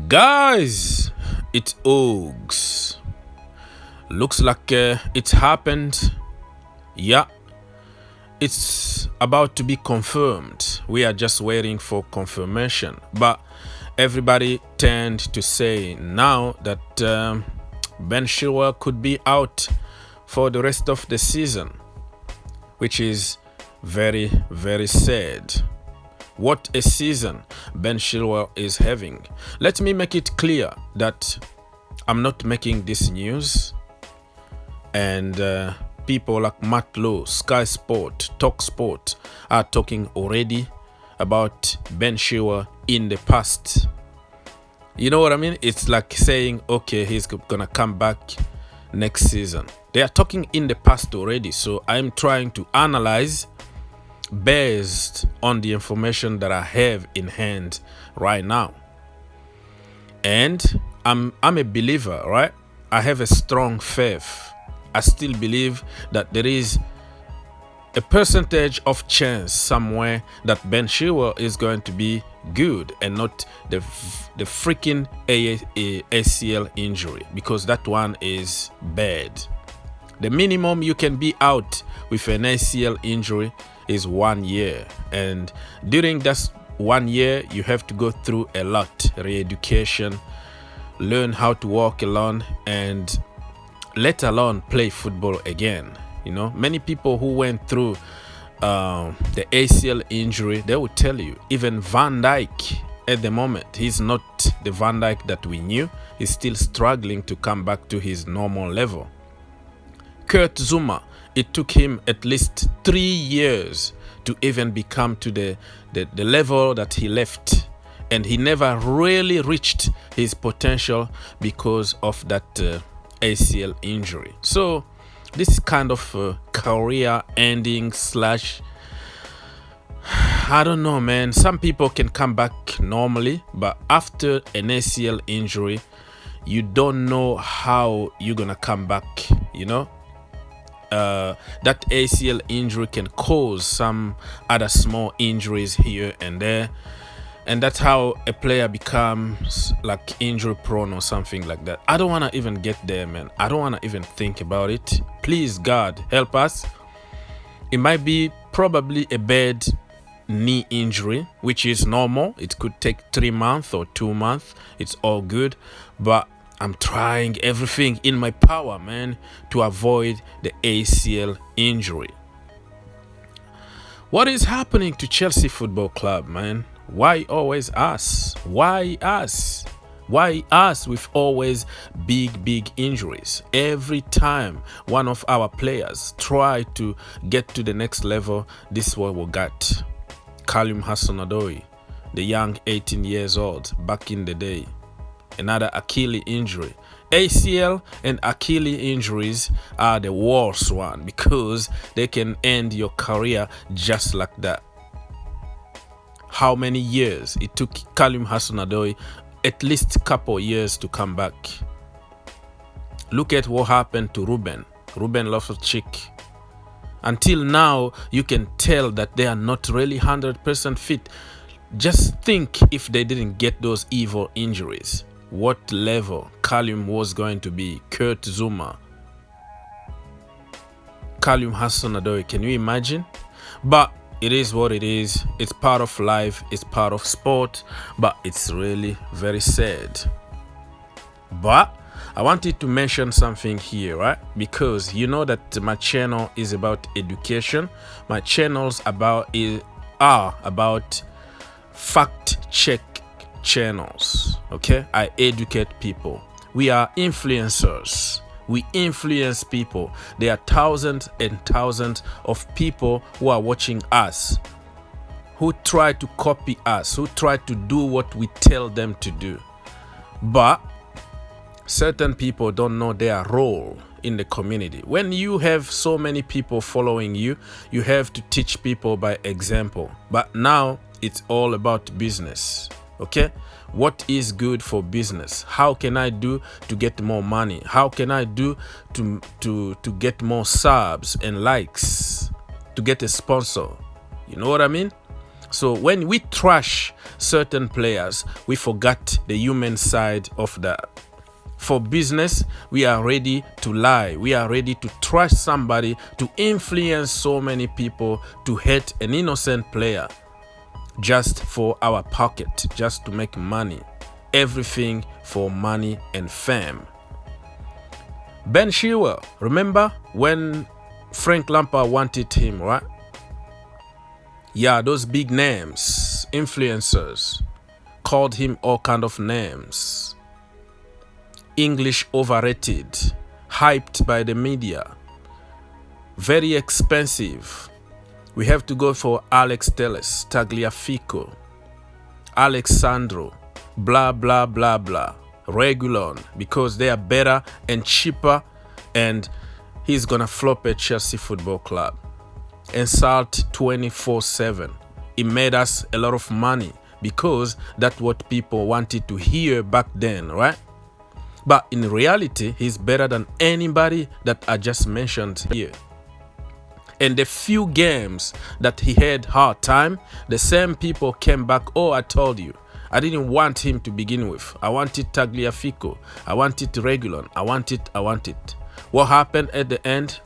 Guys, it's Ogs. Looks like it's happened. Yeah, it's about to be confirmed. We are just waiting for confirmation. But everybody tend to say now that Ben Chilwell could be out for the rest of the season, which is very, very sad. What a season Ben Chilwell is having. Let me make it clear that I'm not making this news, and people like Matt Lowe, Sky Sport, Talk Sport are talking already about Ben Chilwell in the past. You know what I mean? It's like saying, okay, he's gonna come back next season. They are talking in the past already, so I'm trying to analyze based on the information that I have in hand right now. And I'm a believer, right? I have a strong faith. I still believe that there is a percentage of chance somewhere that Ben Chilwell is going to be good and not the freaking ACL injury, because that one is bad. The minimum you can be out with an ACL injury is 1 year, and during that 1 year you have to go through a lot: re-education, learn how to walk alone, and let alone play football again. You know, many people who went through the ACL injury, they will tell you, even Van Dijk at the moment, he's not the Van Dijk that we knew. He's still struggling to come back to his normal level. Kurt Zouma, it took him at least 3 years to even become to the level that he left, and he never really reached his potential because of that ACL injury. So this is kind of career ending slash, I don't know, man. Some people can come back normally, but after an ACL injury, you don't know how you're gonna come back, you know. That ACL injury can cause some other small injuries here and there, and that's how a player becomes like injury prone or something like that. I don't want to even get there, man. I don't want to even think about it. Please, God, help us. It might be probably a bad knee injury, which is normal. It could take 3 months or 2 months. It's all good, but I'm trying everything in my power, man, to avoid the ACL injury. What is happening to Chelsea Football Club, man? Why always us? Why us? Why us with always big injuries? Every time one of our players try to get to the next level, this is what we got. Callum Hudson-Odoi, the young 18 years old back in the day. Another Achilles injury. ACL and Achilles injuries are the worst one, because they can end your career just like that. How many years it took Callum Hudson-Odoi? At least a couple years to come back. Look at what happened to Ruben Loftus-Cheek. Until now, you can tell that they are not really 100% fit. Just think if they didn't get those evil injuries, what level Callum was going to be. Kurt Zouma, Callum Hudson-Odoi, can you imagine? But it is what it is. It's part of life, it's part of sport, but it's really very sad. But I wanted to mention something here, right? Because you know that my channel is about education. My channels are about fact check channels. Okay, I educate people. We are influencers. We influence people. There are thousands and thousands of people who are watching us, who try to copy us, who try to do what we tell them to do. But certain people don't know their role in the community. When you have so many people following you, you have to teach people by example. But now it's all about business. Okay, what is good for business? How can I do to get more money? How can I do to get more subs and likes, to get a sponsor? You know what I mean? So when we trash certain players, we forgot the human side of that. For business, we are ready to lie. We are ready to trash somebody, to influence so many people, to hate an innocent player just for our pocket, just to make money. Everything for money and fame. Ben Chilwell, remember when Frank Lampard wanted him, right? Yeah, those big names, influencers, called him all kind of names. English overrated, hyped by the media, very expensive. We have to go for Alex Telles, Tagliafico, Alexandro, blah, blah, blah, blah, Regulon, because they are better and cheaper, and he's gonna flop at Chelsea Football Club. Insult 24/7. It made us a lot of money because that's what people wanted to hear back then, right? But in reality, he's better than anybody that I just mentioned here. And the few games that he had hard time, the same people came back. Oh, I told you, I didn't want him to begin with. I wanted Tagliafico. I wanted Regulon. I want it. What happened at the end?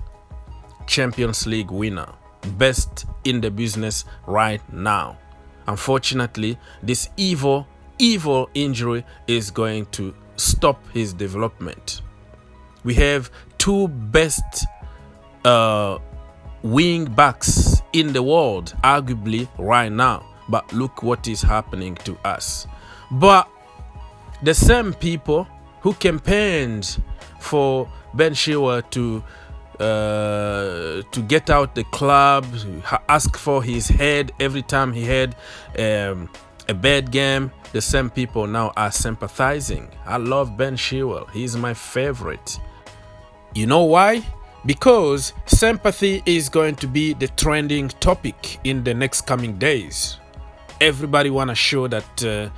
Champions League winner. Best in the business right now. Unfortunately, this evil injury is going to stop his development. We have two best wing backs in the world, arguably right now, but look what is happening to us. But the same people who campaigned for Ben Chilwell to get out the club, ask for his head every time he had a bad game, the same people now are sympathizing. I love Ben Chilwell. He's my favorite. You know why? Because sympathy is going to be the trending topic in the next coming days. Everybody want to show that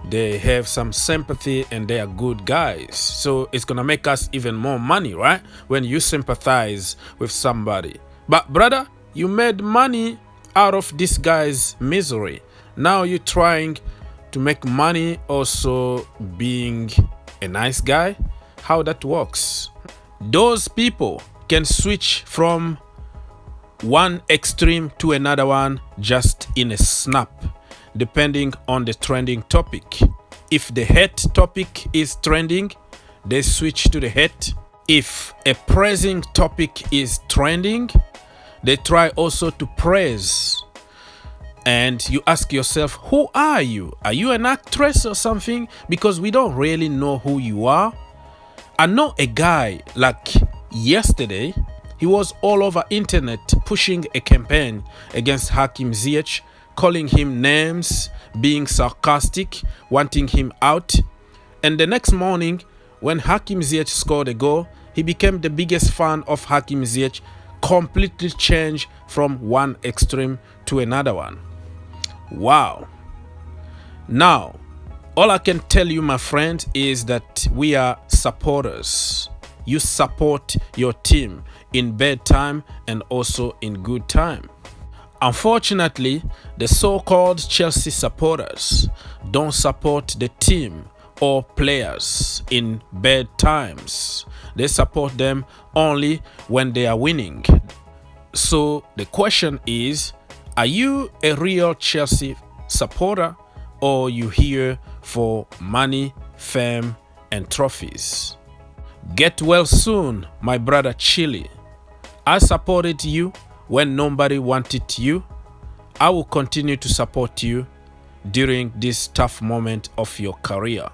they have some sympathy and they are good guys. So it's going to make us even more money, right? When you sympathize with somebody. But brother, you made money out of this guy's misery. Now you're trying to make money also being a nice guy. How that works? Those people can switch from one extreme to another one just in a snap, depending on the trending topic. If the hate topic is trending, they switch to the hate. If a praising topic is trending, they try also to praise. And you ask yourself, who are you? Are you an actress or something? Because we don't really know who you are. I know a guy like yesterday, he was all over internet pushing a campaign against Hakim Ziyech, calling him names, being sarcastic, wanting him out. And the next morning, when Hakim Ziyech scored a goal, he became the biggest fan of Hakim Ziyech, completely changed from one extreme to another one. Wow. Now, all I can tell you, my friend, is that we are supporters. You support your team in bad time and also in good time. Unfortunately, the so-called Chelsea supporters don't support the team or players in bad times. They support them only when they are winning. So the question is, are you a real Chelsea supporter, or you here for money, fame, and trophies? Get well soon, my brother Chile. I supported you when nobody wanted you. I will continue to support you during this tough moment of your career.